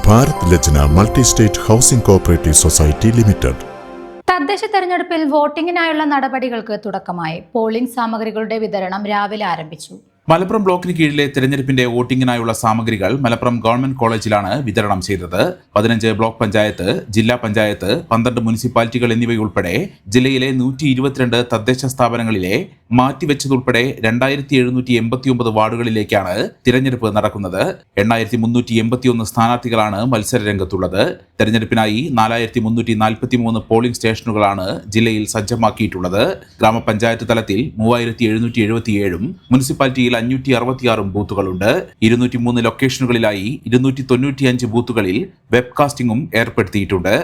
Bharat Lajna multi state housing cooperative society limited. തദ്ദേശ തെരഞ്ഞെടുപ്പിൽ വോട്ടിംഗിനായുള്ള നടപടികൾക്ക് തുടക്കമായി. പോളിംഗ് സാമഗ്രികളുടെ വിതരണം രാവിലെ ആരംഭിച്ചു. മലപ്പുറം ബ്ലോക്കിന് കീഴിലെ തെരഞ്ഞെടുപ്പിന്റെ വോട്ടിംഗിനായുള്ള സാമഗ്രികൾ മലപ്പുറം ഗവൺമെന്റ് കോളേജിലാണ് വിതരണം ചെയ്തത്. 15 ബ്ലോക്ക് പഞ്ചായത്ത്, ജില്ലാ പഞ്ചായത്ത്, 12 മുനിസിപ്പാലിറ്റികൾ എന്നിവയുൾപ്പെടെ ജില്ലയിലെ 122 തദ്ദേശ സ്ഥാപനങ്ങളിലെ മാറ്റിവെച്ചതുൾപ്പെടെ 2789 വാർഡുകളിലേക്കാണ് തിരഞ്ഞെടുപ്പ് നടക്കുന്നത്. 8381 സ്ഥാനാർത്ഥികളാണ് മത്സരരംഗത്തുള്ളത്. തെരഞ്ഞെടുപ്പിനായി 4343 പോളിംഗ് സ്റ്റേഷനുകളാണ് ജില്ലയിൽ സജ്ജമാക്കിയിട്ടുള്ളത്. ഗ്രാമപഞ്ചായത്ത് തലത്തിൽ 3777 മുനിസിപ്പാലിറ്റിയിൽ 566 ബൂത്തുകളുണ്ട്. 203 ലൊക്കേഷനുകളിലായി 295 ബൂത്തുകളിൽ വെബ്കാസ്റ്റിംഗും ഏർപ്പെടുത്തിയിട്ടുണ്ട്.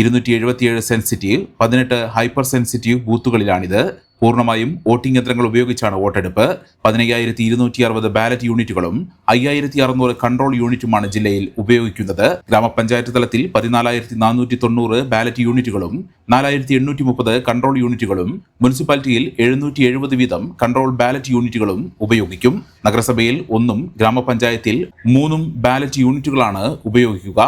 277 സെൻസിറ്റീവ്, 18 ഹൈപ്പർ സെൻസിറ്റീവ് ബൂത്തുകളിലാണിത്. പൂർണ്ണമായും വോട്ടിംഗ് യന്ത്രങ്ങൾ ഉപയോഗിച്ചാണ് വോട്ടെടുപ്പ്. 15260 ബാലറ്റ് യൂണിറ്റുകളും 5600 കൺട്രോൾ യൂണിറ്റുമാണ് ജില്ലയിൽ ഉപയോഗിക്കുന്നത്. ഗ്രാമപഞ്ചായത്ത് തലത്തിൽ 14490 ബാലറ്റ് യൂണിറ്റുകളും 4830 കൺട്രോൾ യൂണിറ്റുകളും, മുനിസിപ്പാലിറ്റിയിൽ 770 വീതം കൺട്രോൾ ബാലറ്റ് യൂണിറ്റുകളും ഉപയോഗിക്കും. നഗരസഭയിൽ 1 ഗ്രാമപഞ്ചായത്തിൽ 3 ബാലറ്റ് യൂണിറ്റുകളാണ് ഉപയോഗിക്കുക.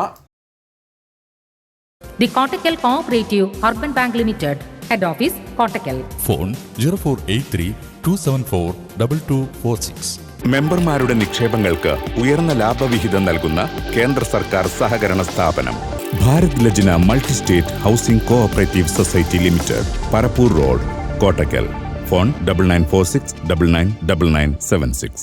The Kottakkal Cooperative Urban Bank Limited, Head Office, Kottakkal. Phone 0483-274-2246. മെമ്പർമാരുടെ നിക്ഷേപങ്ങൾക്ക് ഉയർന്ന ലാഭവിഹിതം നൽകുന്ന കേന്ദ്ര സർക്കാർ സഹകരണ സ്ഥാപനം Bharat Lajna multi state housing cooperative society limited, Parappur road, Kottakkal. Phone 9946 999976.